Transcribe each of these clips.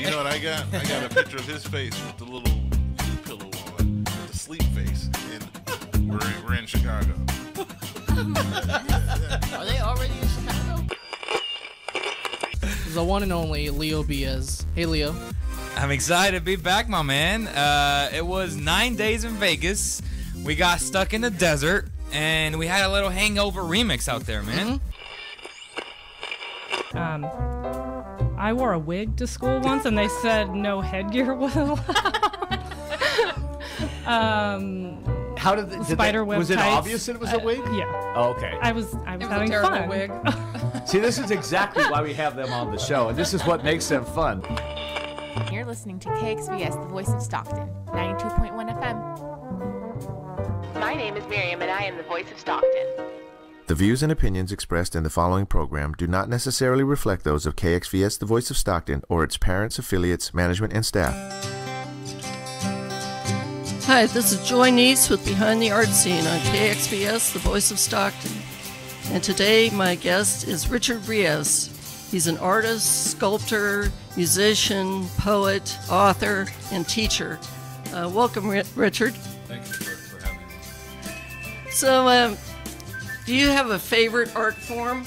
You know what I got? I got a picture of his face with the little pillow on it, the sleep face, and we're in Chicago. Are they already in Chicago? The one and only Leo Biaz. Hey, Leo. I'm excited to be back, my man. It was 9 days in Vegas. We got stuck in the desert, and we had a little hangover remix out there, man. I wore a wig to school once, and they said no headgear was allowed. How did Spiderweb was it tights. Obvious that it was a wig? Yeah. Oh, okay. I was It was having a terrible fun. wig. See, this is exactly why we have them on the show, and this is what makes them fun. You're listening to KXVS, the voice of Stockton, 92.1 FM. My name is Miriam, and I am the voice of Stockton. The views and opinions expressed in the following program do not necessarily reflect those of KXVS, the voice of Stockton, or its parents, affiliates, management, and staff. Hi, this is Joy Neas with Behind the Art Scene on KXVS, the voice of Stockton. And today my guest is Richard Rios. He's an artist, sculptor, musician, poet, author, and teacher. Welcome, Richard. Thank you for having me. So, do you have a favorite art form?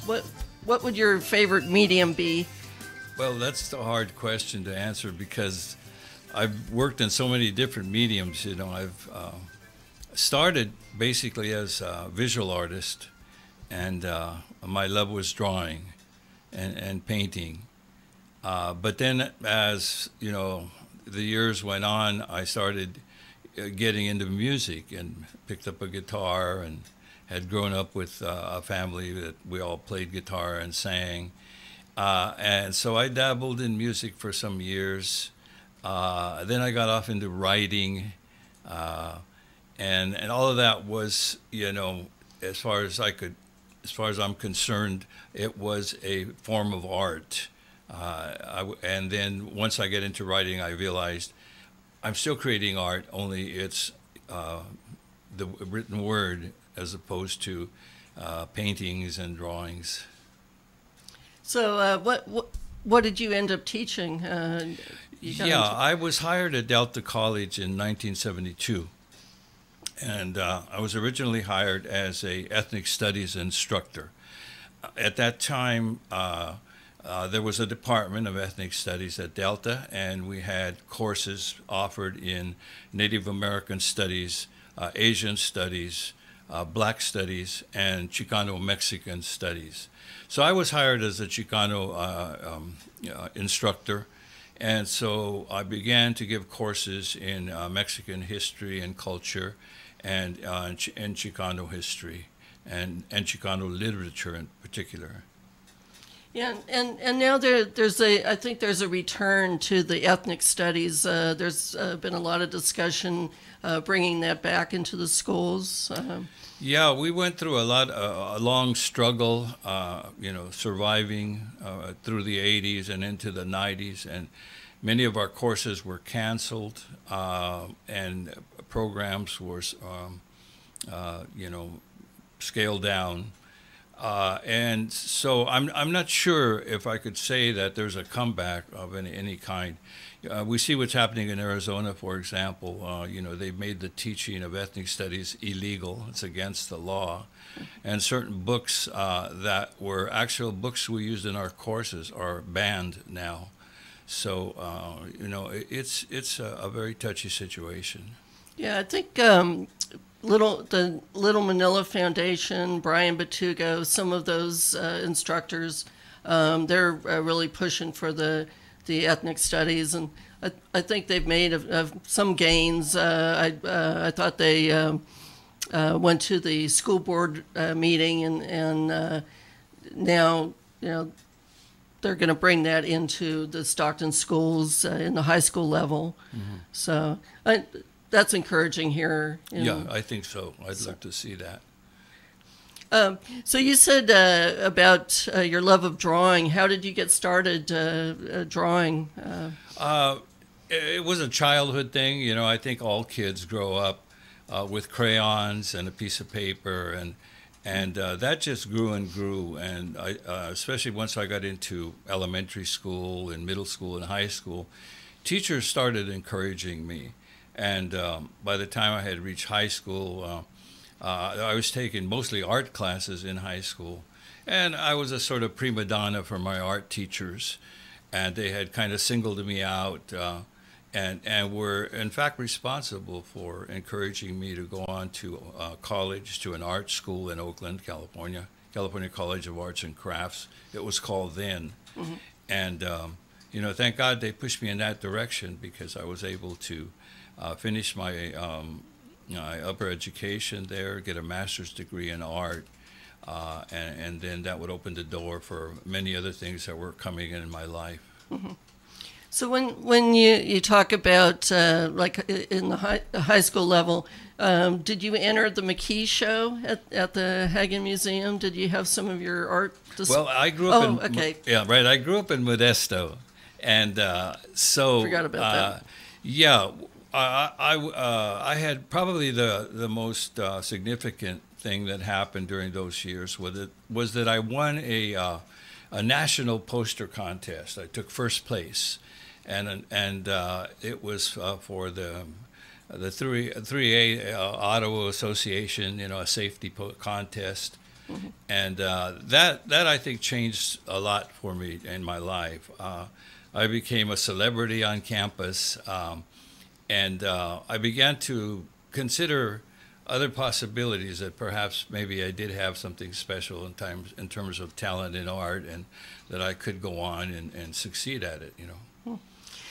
What would your favorite medium be? Well, that's a hard question to answer because I've worked in so many different mediums. You know, I've started basically as a visual artist, and my love was drawing and painting. But then, as you know, the years went on, I started getting into music and picked up a guitar and had grown up with a family that we all played guitar and sang. And so I dabbled in music for some years. Then I got off into writing, and all of that was, you know, as far as I'm concerned, it was a form of art. And then once I get into writing, I realized I'm still creating art, only it's the written word as opposed to paintings and drawings. So, what did you end up teaching? I was hired at Delta College in 1972, and I was originally hired as a ethnic studies instructor. At that time, there was a department of ethnic studies at Delta, and we had courses offered in Native American studies, Asian studies, Black studies, and Chicano-Mexican studies. So I was hired as a Chicano instructor, and so I began to give courses in Mexican history and culture, and Chicano history, and Chicano literature in particular. Yeah, and now I think there's a return to the ethnic studies. There's been a lot of discussion bringing that back into the schools. Yeah, we went through a long struggle, surviving through the 80s and into the 90s, and many of our courses were canceled, and programs were, scaled down. And so I'm not sure if I could say that there's a comeback of any kind. We see what's happening in Arizona, for example. They've made the teaching of ethnic studies illegal. It's against the law. And certain books that were actual books we used in our courses are banned now. So, it's a very touchy situation. Yeah, I think the Little Manila Foundation, Brian Batugo, some of those instructors, they're really pushing for the ethnic studies, and I think they've made some gains. I thought they went to the school board meeting, and now they're going to bring that into the Stockton schools in the high school level. Mm-hmm. So that's encouraging here. Yeah, I think so. I'd like to see that. So you said about your love of drawing. How did you get started drawing? It was a childhood thing. I think all kids grow up with crayons and a piece of paper, And that just grew and grew. And I, especially once I got into elementary school and middle school and high school, teachers started encouraging me. And by the time I had reached high school, I was taking mostly art classes in high school. And I was a sort of prima donna for my art teachers. And they had kind of singled me out and were, in fact, responsible for encouraging me to go on to college, to an art school in Oakland, California, California College of Arts and Crafts. It was called then. Mm-hmm. And, you know, thank God they pushed me in that direction, because I was able to finish my upper education there, get a master's degree in art. And then that would open the door for many other things that were coming in my life. Mm-hmm. So when you talk about like in the high school level, did you enter the McKee show at the Hagen Museum? Did you have some of your art? Well, I grew up I grew up in Modesto, and so forgot about that. Yeah, I had probably the most significant thing that happened during those years was that I won a national poster contest. I took first place. And it was for the 3A Auto Association, you know, a safety contest, mm-hmm. And that I think changed a lot for me in my life. I became a celebrity on campus, and I began to consider other possibilities that perhaps maybe I did have something special in terms of talent in art, and that I could go on and succeed at it, you know.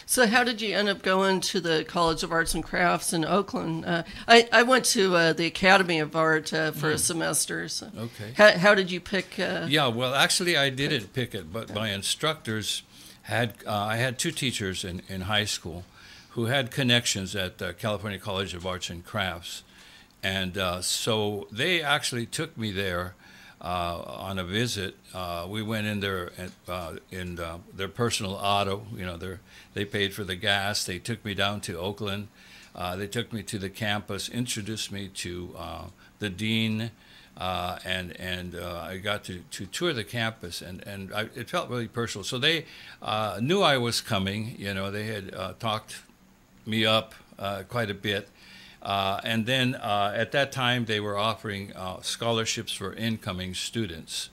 So how did you end up going to the College of Arts and Crafts in Oakland? I went to the Academy of Art for a semester. So okay. How did you pick? Yeah, well, actually, I didn't pick it, but my instructors I had two teachers in high school who had connections at the California College of Arts and Crafts. And so they actually took me there on a visit. We went in there in their personal auto. You know, they paid for the gas. They took me down to Oakland. They took me to the campus, introduced me to the dean, and I got to tour the campus, and it felt really personal. So they knew I was coming. You know, they had talked me up quite a bit. And then at that time, they were offering scholarships for incoming students.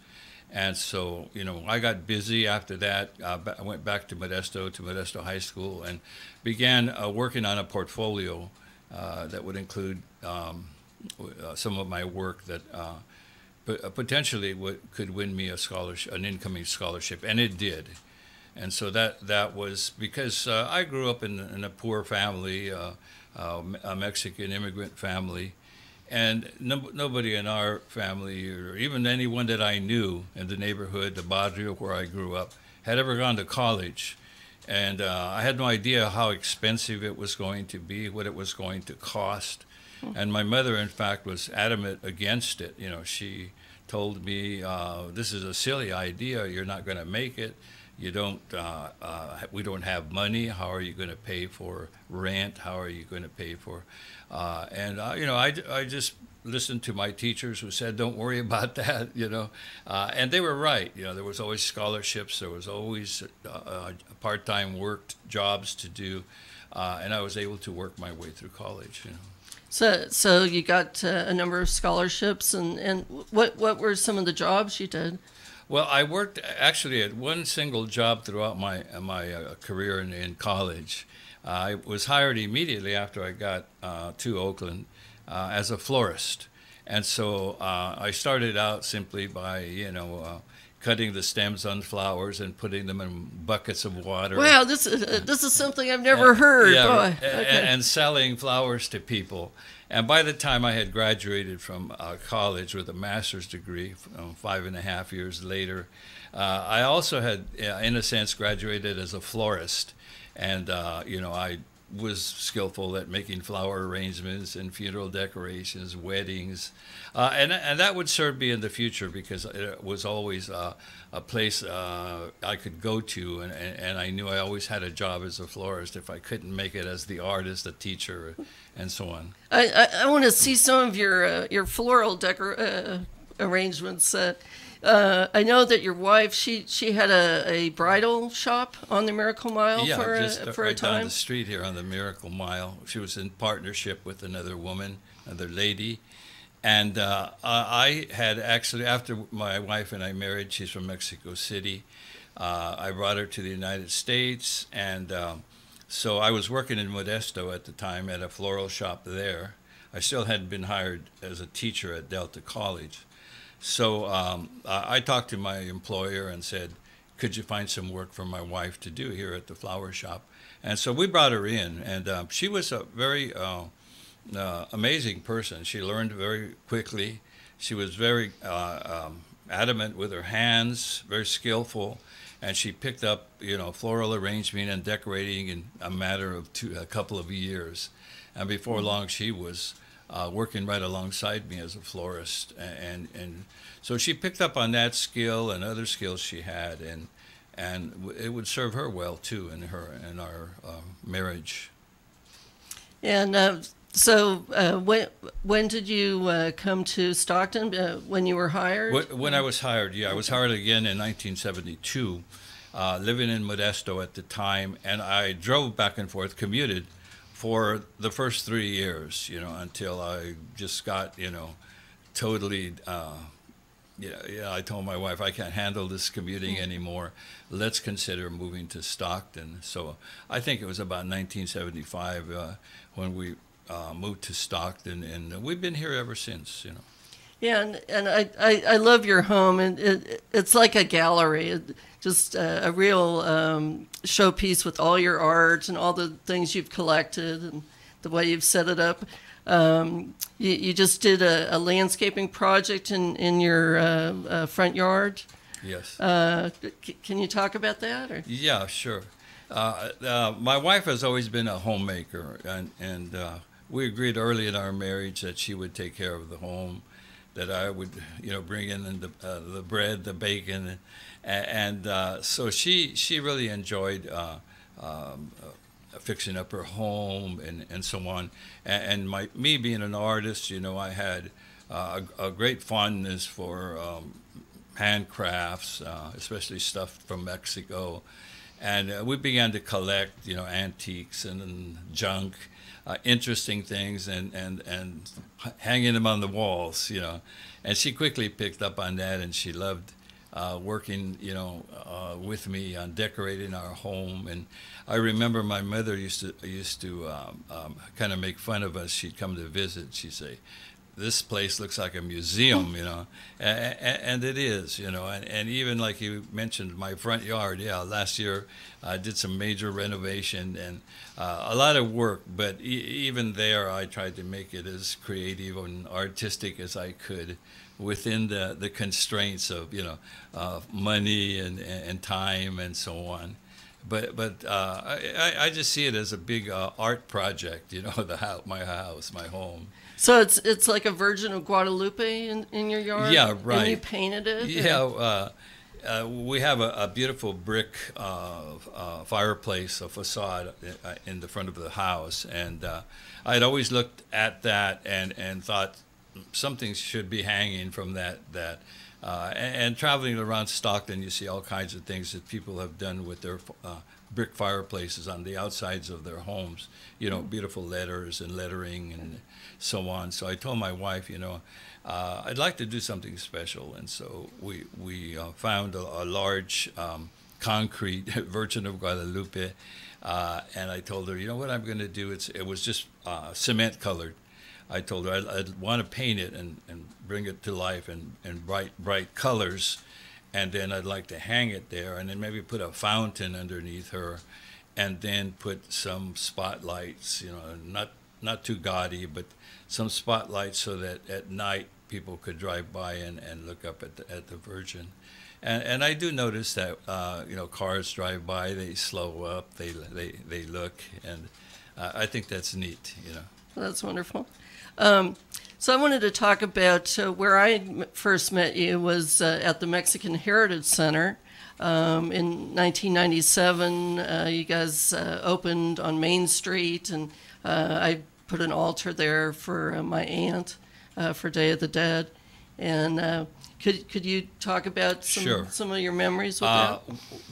And so, you know, I got busy after that. I went back to Modesto High School, and began working on a portfolio that would include some of my work that potentially could win me a scholarship, an incoming scholarship, and it did. And so that was because I grew up in a poor family, a Mexican immigrant family, and nobody in our family, or even anyone that I knew in the neighborhood, the barrio where I grew up, had ever gone to college. And I had no idea how expensive it was going to be, what it was going to cost. And my mother, in fact, was adamant against it. You know, she told me, this is a silly idea, you're not going to make it. You don't. We don't have money. How are you going to pay for rent? How are you going to pay for? And you know, I just listened to my teachers who said, "Don't worry about that." You know, and they were right. You know, there was always scholarships. There was always part-time work jobs to do, and I was able to work my way through college. You know. So you got a number of scholarships, and what were some of the jobs you did? Well, I worked actually at one single job throughout my career in college. I was hired immediately after I got to Oakland as a florist. And so I started out simply by, you know, cutting the stems on flowers and putting them in buckets of water. Wow, this is something I've never heard. Yeah, Boy. Okay. And selling flowers to people. And by the time I had graduated from college with a master's degree, 5.5 years later, I also had, in a sense, graduated as a florist. And, you know, I was skillful at making flower arrangements and funeral decorations, weddings. And that would serve me in the future, because it was always a place I could go to. And I knew I always had a job as a florist if I couldn't make it as the artist, the teacher, and so on. I want to see some of your floral arrangements. I know that your wife, she had a bridal shop on the Miracle Mile for a right time. down the street here on the Miracle Mile. She was in partnership with another woman, another lady. And I had actually, after my wife and I married, she's from Mexico City, I brought her to the United States. And so I was working in Modesto at the time at a floral shop there. I still hadn't been hired as a teacher at Delta College. So I talked to my employer and said, could you find some work for my wife to do here at the flower shop? And so we brought her in, and she was a very amazing person. She learned very quickly. She was very adamant with her hands, very skillful, and she picked up, floral arrangement and decorating in a matter of a couple of years. And before long, she was working right alongside me as a florist, and so she picked up on that skill and other skills she had, and it would serve her well too in our marriage. And so when did you come to Stockton? When you were hired? When I was hired, yeah, I was hired again in 1972, living in Modesto at the time, and I drove back and forth, commuted for the first 3 years, until I just got, totally, I told my wife, I can't handle this commuting anymore. Let's consider moving to Stockton. So I think it was about 1975 when we moved to Stockton, and we've been here ever since, Yeah, and I love your home, and it's like a gallery, just a real showpiece with all your art and all the things you've collected and the way you've set it up. You just did a landscaping project in your front yard. Yes. Can you talk about that? Or? Yeah, sure. My wife has always been a homemaker, and we agreed early in our marriage that she would take care of the home, that I would, bring in the bread, the bacon, and so she really enjoyed fixing up her home and so on. And me being an artist, I had a great fondness for handcrafts, especially stuff from Mexico. And we began to collect, antiques and junk, interesting things, and hanging them on the walls, And she quickly picked up on that, and she loved working, with me on decorating our home. And I remember my mother used to kind of make fun of us. She'd come to visit. She'd say, "This place looks like a museum," and it is, and even like you mentioned, my front yard, last year I did some major renovation and a lot of work, but even there I tried to make it as creative and artistic as I could within the constraints of, money and time and so on. But I just see it as a big art project, my house, my home. So it's like a Virgin of Guadalupe in your yard? Yeah, right. And you painted it? Yeah, we have a beautiful brick fireplace, a facade in the front of the house. And I had always looked at that and thought something should be hanging from that. And traveling around Stockton, you see all kinds of things that people have done with their brick fireplaces on the outsides of their homes, beautiful letters and lettering and so on. So I told my wife, I'd like to do something special. And so we found a large concrete Virgin of Guadalupe. And I told her, what I'm going to do, it was just cement colored. I told her I'd want to paint it and bring it to life in bright colors. And then I'd like to hang it there and then maybe put a fountain underneath her and then put some spotlights, not too gaudy, but some spotlights so that at night people could drive by and look up at the Virgin. And I do notice that, cars drive by, they slow up, they look, and I think that's neat, That's wonderful. So I wanted to talk about where I first met you was at the Mexican Heritage Center. In 1997, you guys opened on Main Street, and I put an altar there for my aunt for Day of the Dead. And could you talk about some of your memories with that?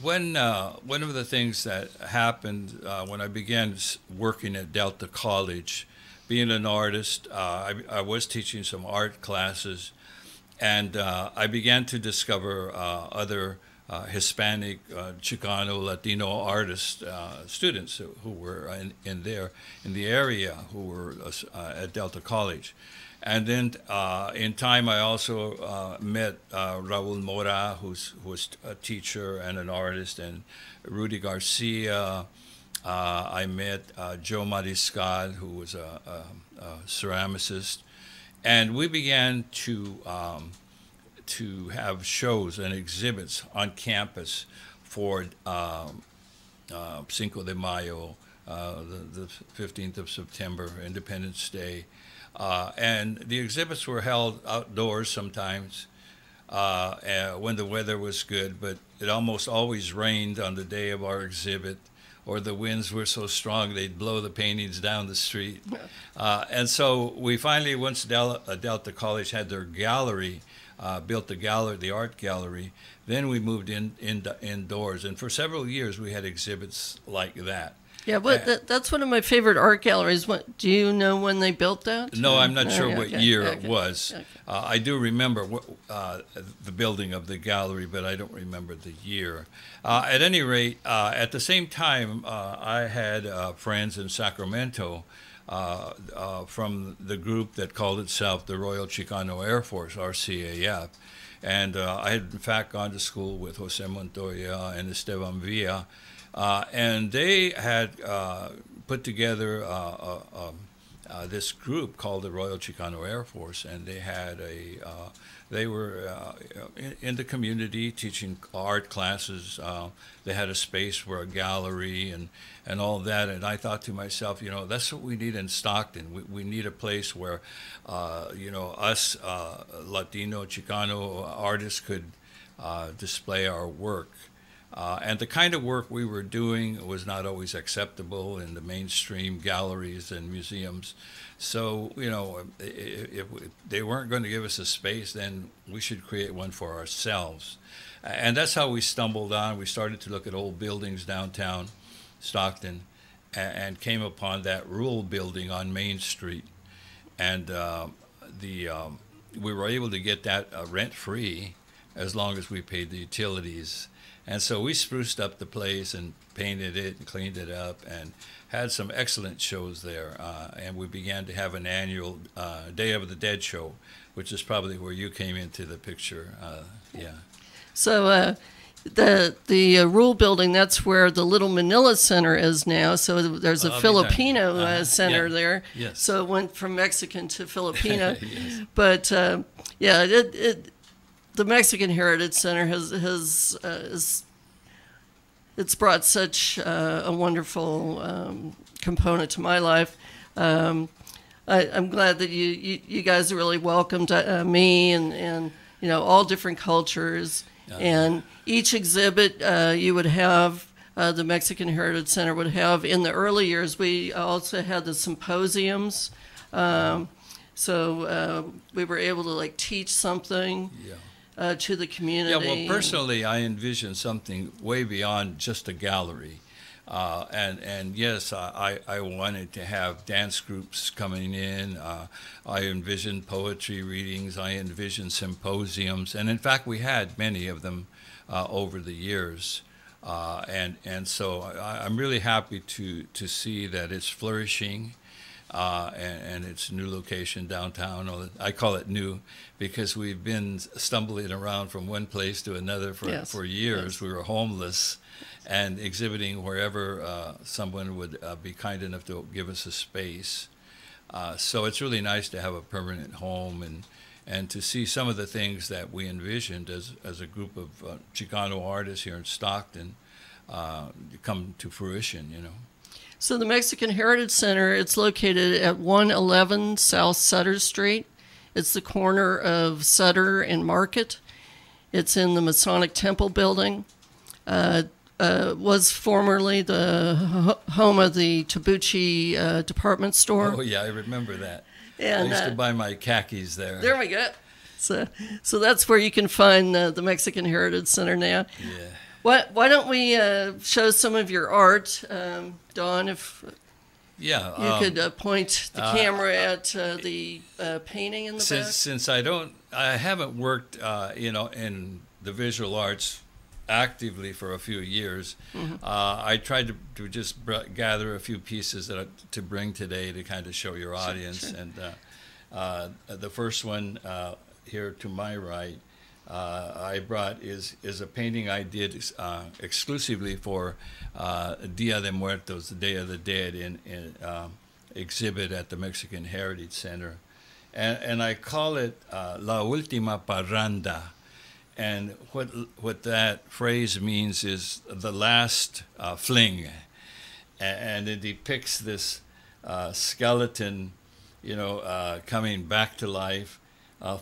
One of the things that happened when I began working at Delta College, being an artist, I was teaching some art classes, and I began to discover other Hispanic, Chicano, Latino artists, students who were in the area who were at Delta College. And then in time, I also met Raul Mora, who was a teacher and an artist, and Rudy Garcia. I met Joe Mariscal, who was a ceramicist. And we began to have shows and exhibits on campus for Cinco de Mayo, the 15th of September, Independence Day. And the exhibits were held outdoors sometimes when the weather was good, but it almost always rained on the day of our exhibit, or the winds were so strong they'd blow the paintings down the street. And so we finally, once Delta College had their gallery, built the art gallery, then we moved indoors. And for several years we had exhibits like that. Yeah, but that's one of my favorite art galleries. Do you know when they built that? No, I'm not sure what year it was. Okay. I do remember the building of the gallery, but I don't remember the year. At any rate, at the same time, I had friends in Sacramento from the group that called itself the Royal Chicano Air Force, RCAF. And I had, in fact, gone to school with Jose Montoya and Esteban Villa. And they had put together this group called the Royal Chicano Air Force, and they had they were in the community teaching art classes. They had a space for a gallery and all that. And I thought to myself, that's what we need in Stockton. We need a place where, us Latino, Chicano artists could display our work. And the kind of work we were doing was not always acceptable in the mainstream galleries and museums. So, if they weren't going to give us a space, then we should create one for ourselves. And that's how we stumbled on. We started to look at old buildings downtown Stockton and came upon that Rule building on Main Street. And we were able to get that rent-free as long as we paid the utilities. And so we spruced up the place and painted it and cleaned it up and had some excellent shows there. And we began to have an annual Day of the Dead show, which is probably where you came into the picture. So the Rule building, that's where the Little Manila Center is now. So there's a Filipino center there. Yes. So it went from Mexican to Filipino. Yes. But the Mexican Heritage Center has it's brought such a wonderful component to my life. I'm glad that you guys really welcomed me and all different cultures. And each exhibit you would have, the Mexican Heritage Center would have. In the early years, we also had the symposiums. So we were able to teach something. Yeah. To the community. Yeah, well, personally, I envision something way beyond just a gallery. And yes, I wanted to have dance groups coming in. I envisioned poetry readings. I envisioned symposiums. And in fact, we had many of them over the years. And so I'm really happy to see that it's flourishing. And its new location downtown. I call it new because we've been stumbling around from one place to another for years. Yes. We were homeless and exhibiting wherever someone would be kind enough to give us a space. So it's really nice to have a permanent home and to see some of the things that we envisioned as a group of Chicano artists here in Stockton come to fruition, So the Mexican Heritage Center, it's located at 111 South Sutter Street. It's the corner of Sutter and Market. It's in the Masonic Temple building. Was formerly the home of the Tabuchi department store. Oh, yeah, I remember that. And, I used to buy my khakis there. There we go. So that's where you can find the Mexican Heritage Center now. Yeah. Why don't we show some of your art, Don? If Yeah. you could point the camera at the painting in the back. Since I haven't worked, in the visual arts actively for a few years. I tried to just gather a few pieces to bring today to kind of show your audience. Sure. And the first one here to my right, I brought is a painting I did exclusively for Dia de Muertos, the Day of the Dead, in exhibit at the Mexican Heritage Center, and I call it La Última Parranda. And what that phrase means is the last fling, and it depicts this skeleton, coming back to life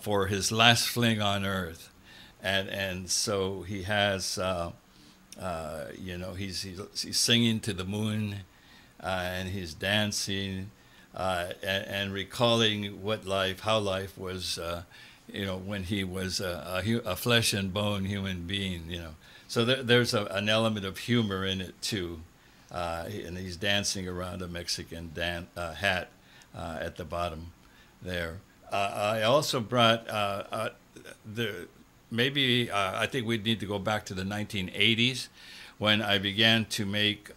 for his last fling on Earth, and so he has, he's singing to the moon, and he's dancing, and recalling how life was. When he was a flesh and bone human being, So there's an element of humor in it too, and he's dancing around a Mexican hat at the bottom there. I also brought I think we need to go back to the 1980s when I began to make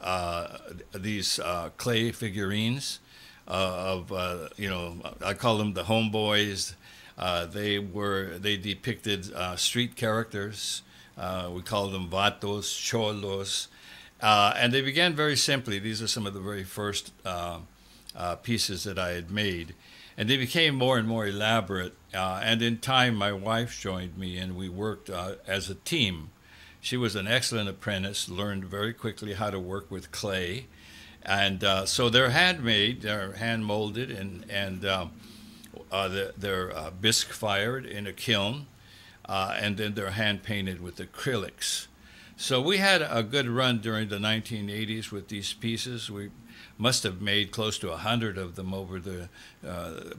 these clay figurines of I call them the homeboys. They depicted street characters. We call them vatos, cholos, and they began very simply. These are some of the very first pieces that I had made, and they became more and more elaborate. And in time, my wife joined me, and we worked as a team. She was an excellent apprentice, learned very quickly how to work with clay, and so they're handmade, they're hand molded, and they're bisque fired in a kiln, and then they're hand painted with acrylics. So we had a good run during the 1980s with these pieces. We must have made close to 100 of them over the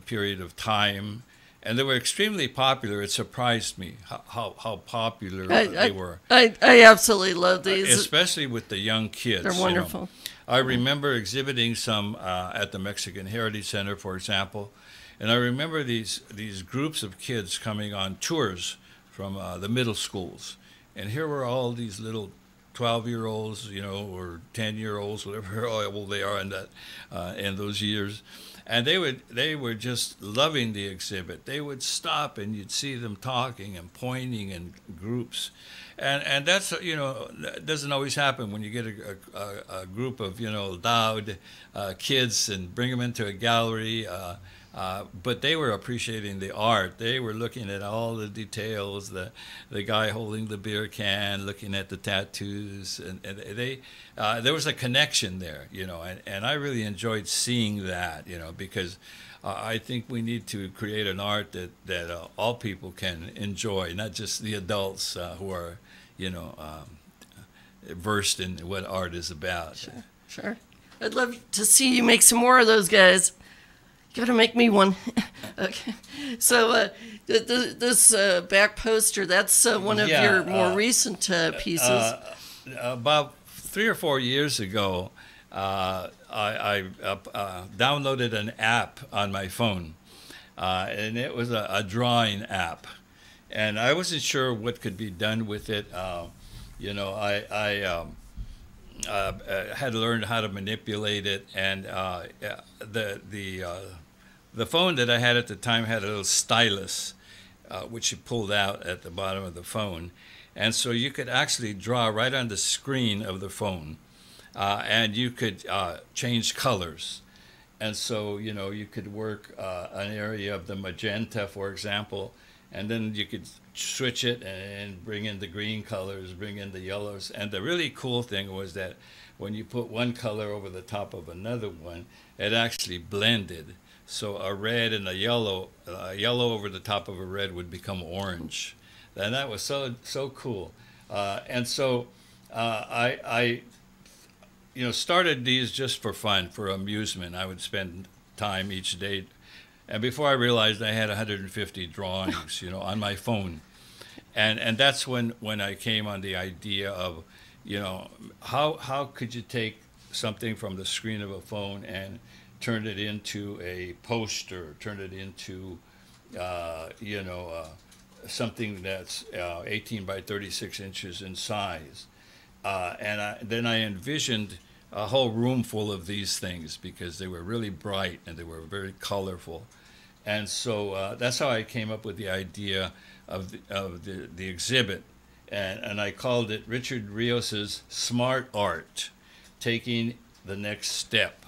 period of time, and they were extremely popular. It surprised me how popular they were. I absolutely love these, especially with the young kids. They're wonderful. I remember exhibiting some at the Mexican Heritage Center, for example. And I remember these groups of kids coming on tours from the middle schools. And here were all these little 12-year-olds, or 10-year-olds, whatever old they are in those years. And they were just loving the exhibit. They would stop and you'd see them talking and pointing in groups. And that's, that doesn't always happen when you get a group of, loud kids and bring them into a gallery. But they were appreciating the art. They were looking at all the details, the guy holding the beer can, looking at the tattoos, and there was a connection there, and I really enjoyed seeing that, because I think we need to create an art that all people can enjoy, not just the adults who are, versed in what art is about. Sure. I'd love to see you make some more of those guys. You gotta make me one. Okay. So this back poster, that's one of your more recent pieces. About 3 or 4 years ago, I downloaded an app on my phone, and it was a drawing app. And I wasn't sure what could be done with it. I had learned how to manipulate it, and the phone that I had at the time had a little stylus, which you pulled out at the bottom of the phone, and so you could actually draw right on the screen of the phone, and you could change colors, and so you could work an area of the magenta, for example. And then you could switch it and bring in the green colors, bring in the yellows. And the really cool thing was that when you put one color over the top of another one, it actually blended. So a red and a yellow over the top of a red would become orange. And that was so cool. And so I started these just for fun, for amusement. I would spend time each day And before I realized, I had 150 drawings, on my phone. And that's when I came on the idea of, how could you take something from the screen of a phone and turn it into a poster, turn it into, something that's 18 by 36 inches in size. Then I envisioned a whole room full of these things because they were really bright and they were very colorful. And so that's how I came up with the idea of the exhibit. And I called it Richard Rios's Smart Art, Taking the Next Step.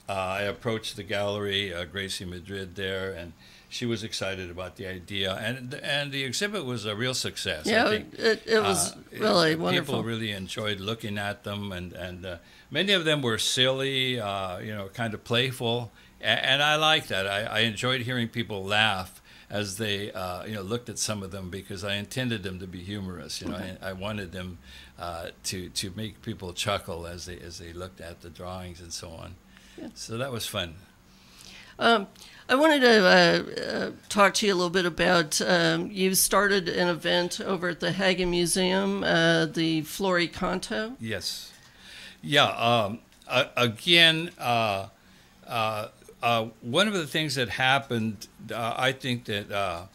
I approached the gallery, Gracie Madrid there, and she was excited about the idea. And the exhibit was a real success. Yeah, I think. it was really wonderful. People really enjoyed looking at them, and many of them were silly, kind of playful. And I like that. I enjoyed hearing people laugh as they, looked at some of them because I intended them to be humorous. I wanted them to make people chuckle as they looked at the drawings and so on. Yeah. So that was fun. I wanted to talk to you a little bit about, you started an event over at the Hagen Museum, the Floricanto. Yes. Yeah. Again, one of the things that happened, I think that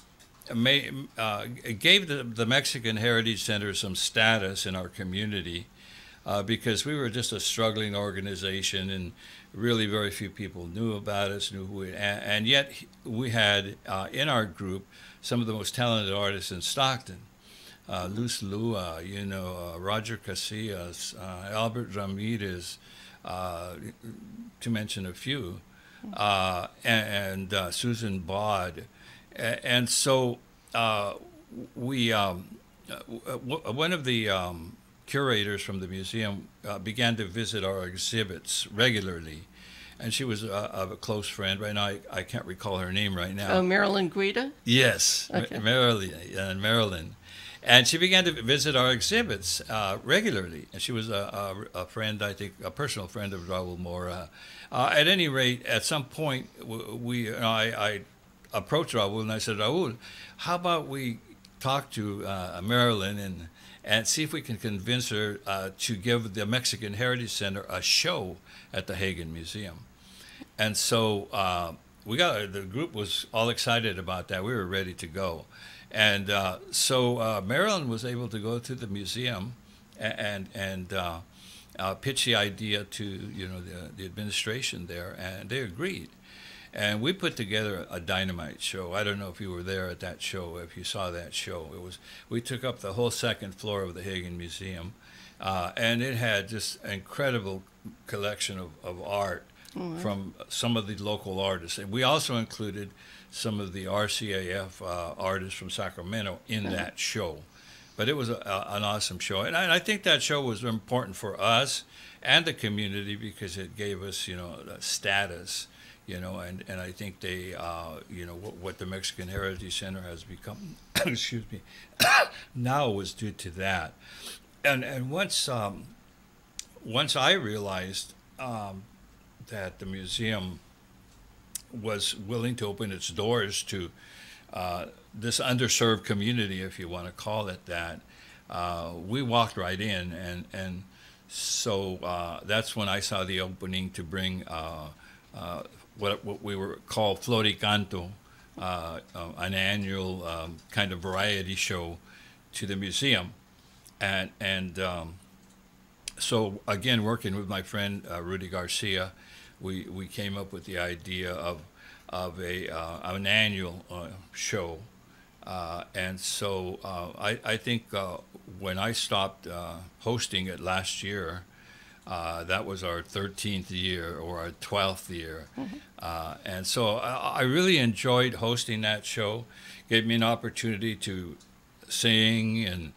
gave the Mexican Heritage Center some status in our community because we were just a struggling organization and really very few people knew about us, knew who we, and yet we had in our group some of the most talented artists in Stockton. Luz Lua, Roger Casillas, Albert Ramirez, to mention a few, and Susan Bod. And so we, one of the curators from the museum began to visit our exhibits regularly. And she was a close friend. Right now, I can't recall her name right now. Oh, Marilyn Guida? Yes, okay. Marilyn. And she began to visit our exhibits regularly. And she was a friend, I think, a personal friend of Raul Mora. At any rate, at some point, I approached Raul and I said, Raul, how about we talk to Marilyn and see if we can convince her to give the Mexican Heritage Center a show at the Hagen Museum. And so the group was all excited about that. We were ready to go. And so Marilyn was able to go to the museum and pitch the idea to the administration there, and they agreed. And we put together a dynamite show. I don't know if you were there at that show, if you saw that show. We took up the whole second floor of the Hagen Museum, and it had just an incredible collection of art from some of the local artists. And we also included some of the RCAF artists from Sacramento in that show. But it was an awesome show. And I think that show was important for us and the community because it gave us, status. And I think they, what the Mexican Heritage Center has become, excuse me, now was due to that. And once I realized that the museum was willing to open its doors to this underserved community, if you want to call it that, we walked right in. And so that's when I saw the opening to bring what we were called Floricanto, an annual kind of variety show to the museum. And so again, working with my friend Rudy Garcia, we came up with the idea of an annual show. And so I think when I stopped hosting it last year, that was our 13th year or our 12th year. And so I really enjoyed hosting that show. Gave me an opportunity to sing and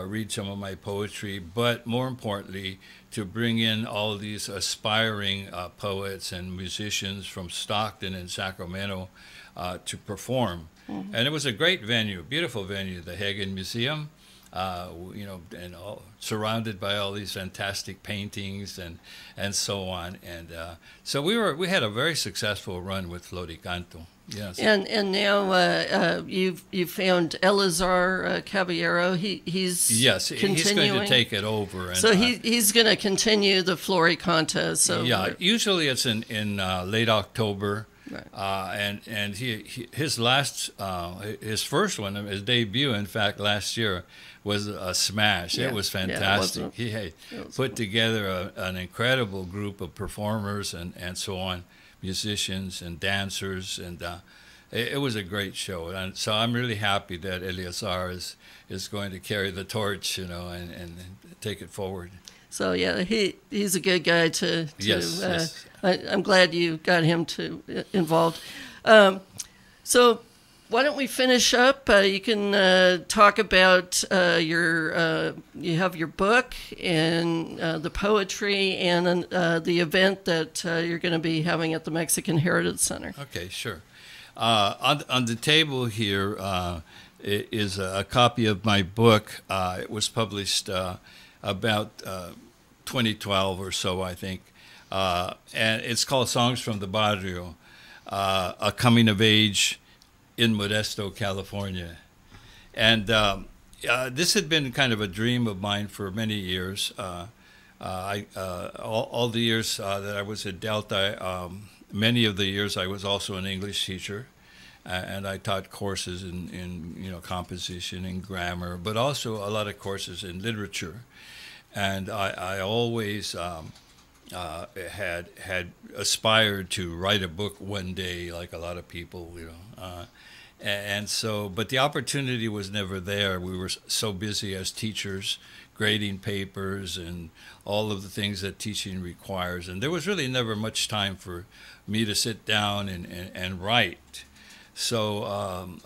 read some of my poetry, but more importantly, to bring in all these aspiring poets and musicians from Stockton and Sacramento to perform. And it was a great venue, beautiful venue, the Hagen Museum. and surrounded by all these fantastic paintings and so on. And so we had a very successful run with Floricanto. Yes. And now you found Elazar Caballero. He's continuing. He's going to take it over. And, so he's going to continue the Flori contest. So usually it's in late October. Right. And his first one, his debut, in fact, last year was a smash. Yeah. It was fantastic. Yeah, He put together an incredible group of performers and so on, musicians and dancers, and it was a great show. And so I'm really happy that Eleazar is going to carry the torch, and take it forward. So yeah, he's a good guy to yes. I'm glad you got him involved. So why don't we finish up? You can talk about you have your book and the poetry and the event that you're going to be having at the Mexican Heritage Center. Okay, sure. On the table here is a copy of my book. It was published about 2012 or so, I think. And it's called Songs from the Barrio, a coming of age in Modesto, California. And this had been kind of a dream of mine for many years. All the years that I was at Delta, many of the years I was also an English teacher, and I taught courses in composition and grammar, but also a lot of courses in literature. And I always had aspired to write a book one day, like a lot of people, and so, but the opportunity was never there. We were so busy as teachers, grading papers and all of the things that teaching requires, and there was really never much time for me to sit down and write. So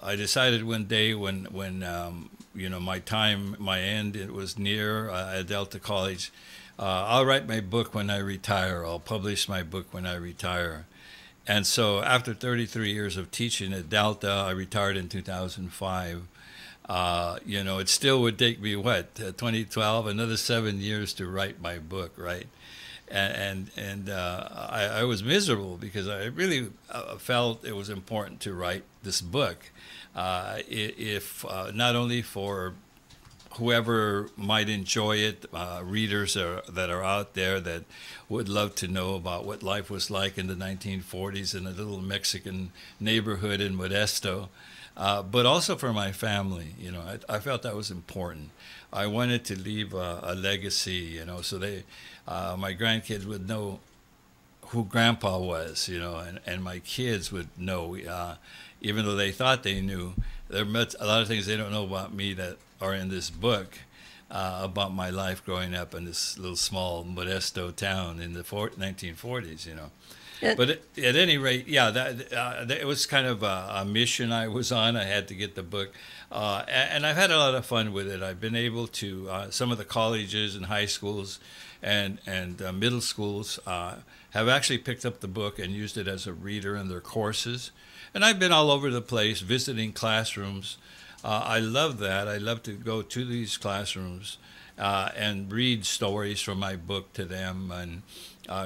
I decided one day when my end, it was near at Delta College. I'll write my book when I retire. I'll publish my book when I retire. And so after 33 years of teaching at Delta, I retired in 2005. It still would take me, 2012, another 7 years to write my book, right? And I was miserable because I really felt it was important to write this book. If not only for whoever might enjoy it, readers that are out there that would love to know about what life was like in the 1940s in a little Mexican neighborhood in Modesto, but also for my family. I felt that was important. I wanted to leave a legacy, so my grandkids would know who Grandpa was, and my kids would know, even though they thought they knew. There are a lot of things they don't know about me that are in this book about my life growing up in this little small Modesto town in the 1940s, But at any rate, it was kind of a mission I was on. I had to get the book. And I've had a lot of fun with it. I've been able to, some of the colleges and high schools and middle schools have actually picked up the book and used it as a reader in their courses. And I've been all over the place visiting classrooms. I love that. I love to go to these classrooms and read stories from my book to them and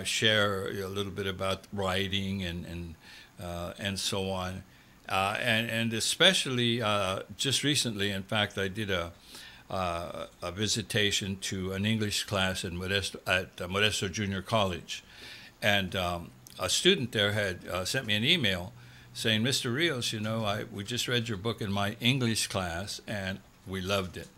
share a little bit about writing and so on. And especially just recently, in fact, I did a visitation to an English class at Modesto Junior College. And a student there had sent me an email saying, Mr. Rios, we just read your book in my English class, and we loved it.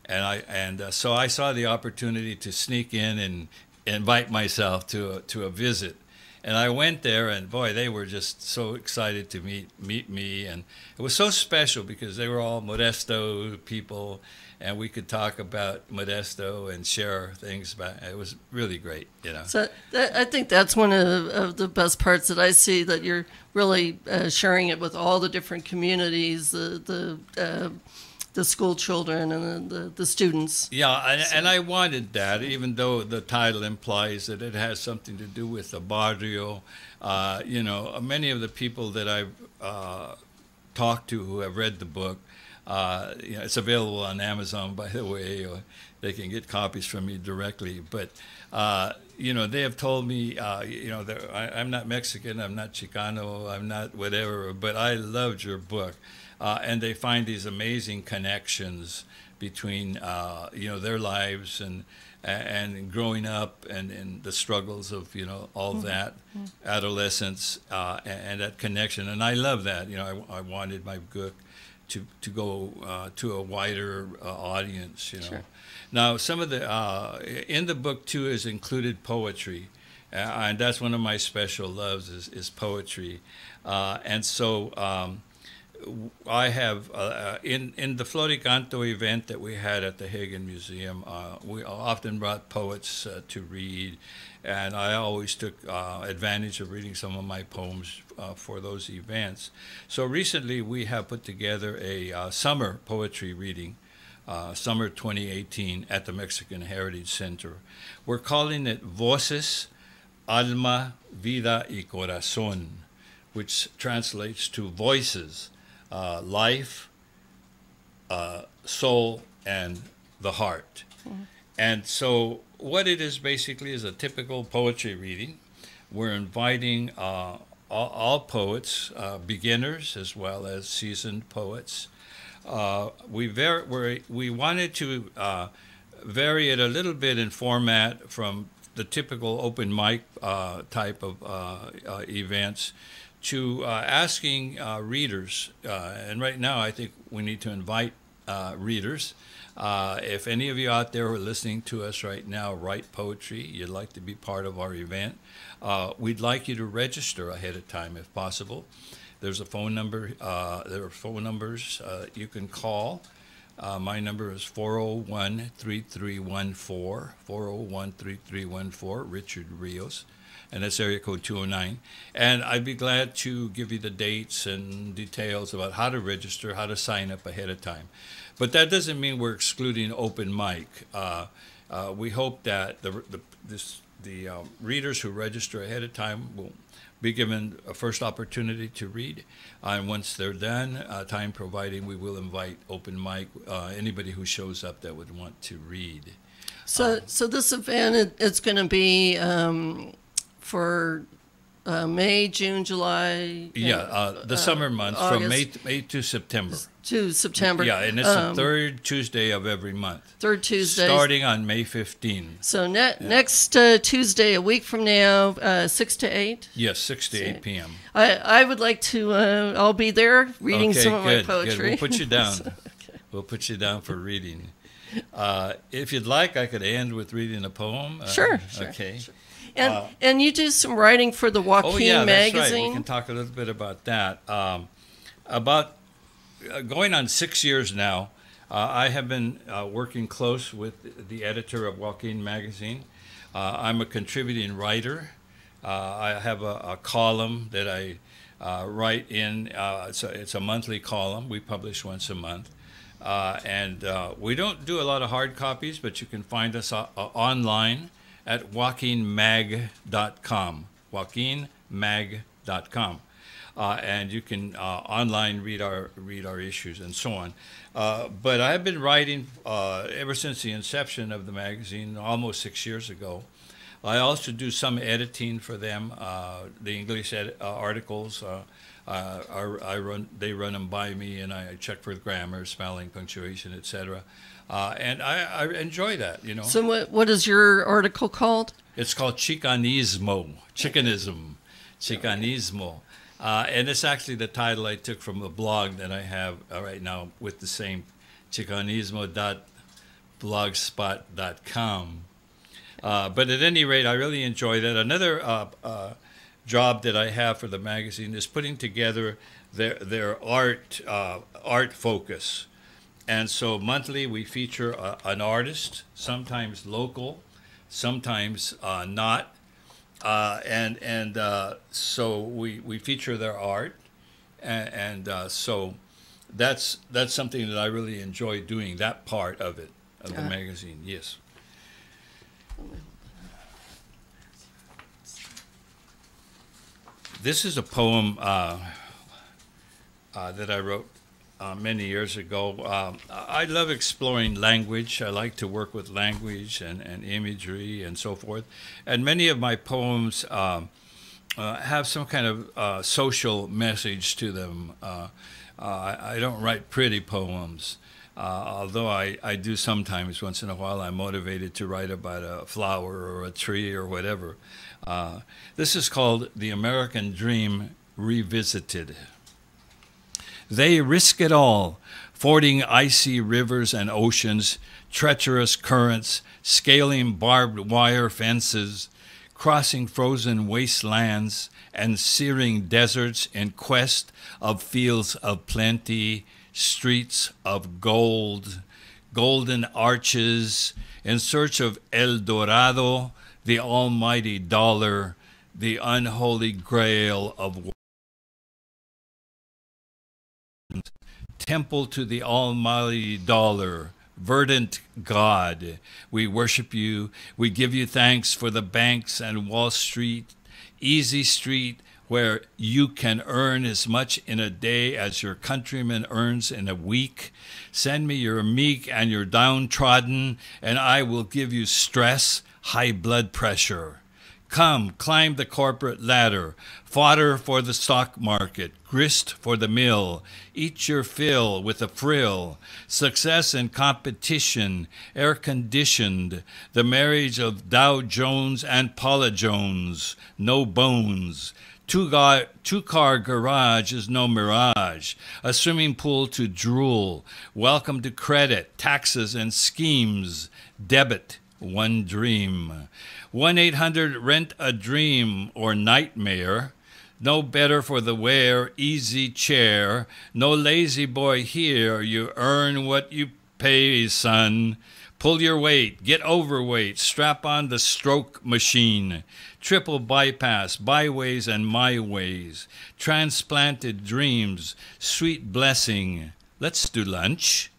And so I saw the opportunity to sneak in and invite myself to a visit. And I went there, and boy, they were just so excited to meet me. And it was so special because they were all Modesto people, and we could talk about Modesto and share things about it. It was really great, So I think that's one of the best parts that I see, that you're really sharing it with all the different communities, the school children and the students. Yeah, and I wanted that, even though the title implies that it has something to do with the barrio. Many of the people that I've talked to who have read the book It's available on Amazon, by the way, or they can get copies from me directly. But they have told me, I'm not Mexican, I'm not Chicano, I'm not whatever, but I loved your book. And they find these amazing connections between, their lives and growing up and the struggles of, all that, adolescence, and that connection. And I love that. I wanted my book to go to a wider audience, Sure. Now, some of the, in the book, too, is included poetry. And that's one of my special loves is poetry. And so I have, in the Floricanto event that we had at the Hagen Museum, we often brought poets to read. And I always took advantage of reading some of my poems for those events. So recently we have put together a summer poetry reading, summer 2018 at the Mexican Heritage Center. We're calling it Voces, Alma, Vida y Corazón, which translates to voices, life, soul, and the heart. Mm-hmm. And so what it is basically is a typical poetry reading. We're inviting all poets, beginners as well as seasoned poets. We wanted to vary it a little bit in format from the typical open mic type of events to asking readers. And right now I think we need to invite readers. If any of you out there who are listening to us right now write poetry, you'd like to be part of our event, we'd like you to register ahead of time if possible. There's a phone number. There are phone numbers you can call. My number is 401-3314, 401-3314, Richard Rios, and that's area code 209. And I'd be glad to give you the dates and details about how to register, how to sign up ahead of time. But that doesn't mean we're excluding open mic. We hope that the readers who register ahead of time will be given a first opportunity to read. And once they're done, time providing, we will invite open mic, anybody who shows up that would want to read. So this event, it's going to be for May, June, July. The summer months, August, from May to September. To September. Yeah, and it's the third Tuesday of every month. Third Tuesday. Starting on May 15. So next Tuesday, a week from now, 6 to 8? Yes, 6 to 8 p.m. I would like to, I'll be there reading some of my poetry. Good. We'll put you down. Okay. We'll put you down for reading. If you'd like, I could end with reading a poem. Sure. Okay. Sure. And you do some writing for the Joaquin magazine? That's right. We can talk a little bit about that. About going on 6 years now, I have been working close with the editor of Joaquin magazine. I'm a contributing writer. I have a column that I write in. It's a monthly column. We publish once a month. And we don't do a lot of hard copies, but you can find us online at joaquinmag.com, joaquinmag.com. And you can online read our issues and so on. But I've been writing ever since the inception of the magazine, almost 6 years ago. I also do some editing for them. The English articles, they run them by me, and I check for grammar, spelling, punctuation, etc. And I enjoy that, So what is your article called? It's called Chicanismo, Chicanismo. And it's actually the title I took from a blog that I have right now with the same, chicanismo.blogspot.com. But at any rate, I really enjoy that. Another job that I have for the magazine is putting together their art focus. And so monthly we feature an artist, sometimes local, sometimes not. So we feature their art, and so that's something that I really enjoy doing, that part of it, of the magazine. Yes. This is a poem that I wrote many years ago. I love exploring language. I like to work with language and imagery and so forth. And many of my poems have some kind of social message to them. I don't write pretty poems, although I do sometimes, once in a while, I'm motivated to write about a flower or a tree or whatever. This is called The American Dream Revisited. They risk it all, fording icy rivers and oceans, treacherous currents, scaling barbed wire fences, crossing frozen wastelands and searing deserts in quest of fields of plenty, streets of gold, golden arches, in search of El Dorado, the almighty dollar, the unholy grail of temple to the almighty dollar, verdant God. We worship you. We give you thanks for the banks and Wall Street, easy street, where you can earn as much in a day as your countryman earns in a week. Send me your meek and your downtrodden, and I will give you stress, high blood pressure. Come, climb the corporate ladder, fodder for the stock market, grist for the mill, eat your fill with a frill, success and competition, air-conditioned, the marriage of Dow Jones and Paula Jones, no bones. Two-car garage is no mirage, a swimming pool to drool, welcome to credit, taxes and schemes, debit, one dream. 1-800-RENT-A-DREAM or nightmare. No better for the wear, easy chair. No lazy boy here, you earn what you pay, son. Pull your weight, get overweight, strap on the stroke machine. Triple bypass, byways and my ways. Transplanted dreams, sweet blessing. Let's do lunch.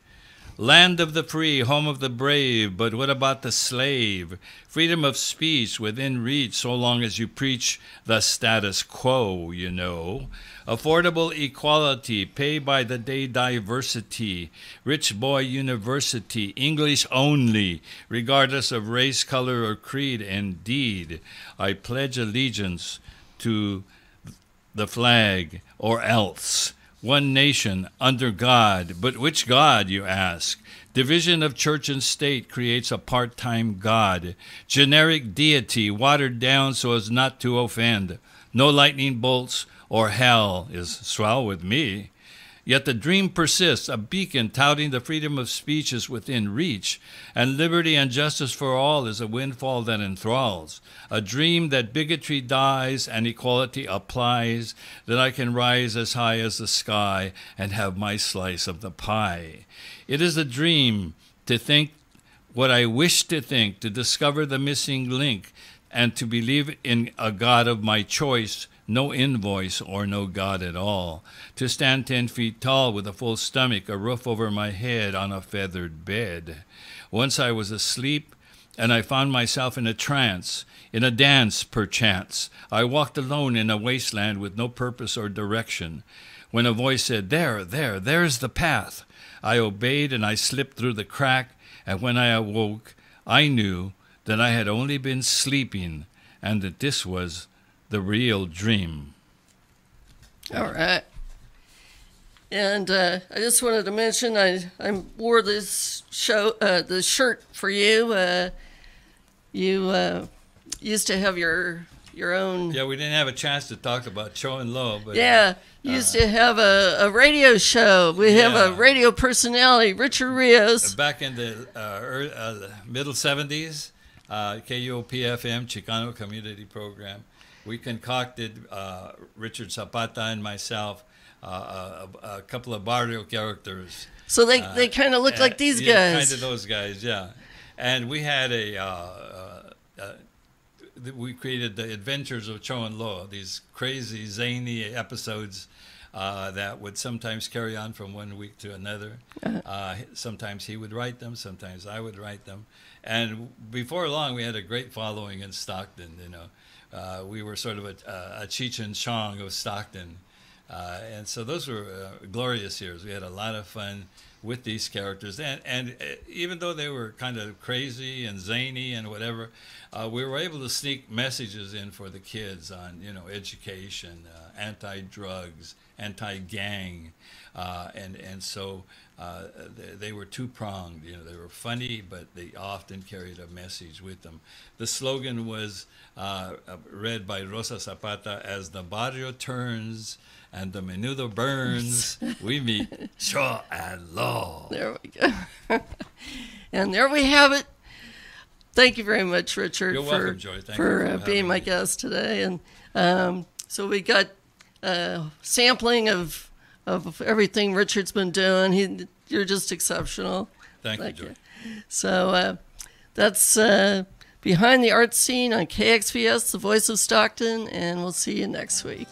Land of the free, home of the brave, but what about the slave? Freedom of speech within reach so long as you preach the status quo, you know. Affordable equality, pay by the day diversity, rich boy university, English only, regardless of race, color, or creed. Indeed, I pledge allegiance to the flag or else. One nation under God, but which God, you ask? Division of church and state creates a part-time God. Generic deity watered down so as not to offend. No lightning bolts or hell is swell with me. Yet the dream persists, a beacon touting the freedom of speech is within reach, and liberty and justice for all is a windfall that enthralls. A dream that bigotry dies and equality applies, that I can rise as high as the sky and have my slice of the pie. It is a dream to think what I wish to think, to discover the missing link, and to believe in a God of my choice, no invoice or no God at all. To stand 10 feet tall with a full stomach, a roof over my head on a feathered bed. Once I was asleep, and I found myself in a trance, in a dance perchance. I walked alone in a wasteland with no purpose or direction. When a voice said, there's the path. I obeyed and I slipped through the crack, and when I awoke, I knew that I had only been sleeping and that this was the real dream. All right. And I just wanted to mention I wore this the shirt for you. You used to have your own. Yeah, we didn't have a chance to talk about Cho and Lo, but yeah, you used to have a radio show. We have a radio personality, Richard Rios. Back in the middle 70s, KUOP-FM, Chicano Community Program. We concocted, Richard Zapata and myself, a couple of barrio characters. So they kind of look like these guys. Kind of those guys, yeah. And we had we created the Adventures of Cho and Lo, these crazy, zany episodes that would sometimes carry on from one week to another. Sometimes he would write them, sometimes I would write them. And before long, we had a great following in Stockton, you know. We were sort of a Cheech and Chong of Stockton. And so those were glorious years. We had a lot of fun with these characters, and even though they were kind of crazy and zany and whatever, we were able to sneak messages in for the kids on, you know, education, anti-drugs, anti-gang, and so they were two-pronged. You know, they were funny, but they often carried a message with them. The slogan was read by Rosa Zapata as "The barrio turns and the menudo burns, we meet Shaw and Law." There we go. And there we have it. Thank you very much, Richard, You're welcome, Joy. Thank you for for being my having me. guest today. And so we got sampling of everything Richard's been doing. You're just exceptional. Thank you, Joy. So that's Behind the Art Scene on KXVS, the voice of Stockton, and we'll see you next week.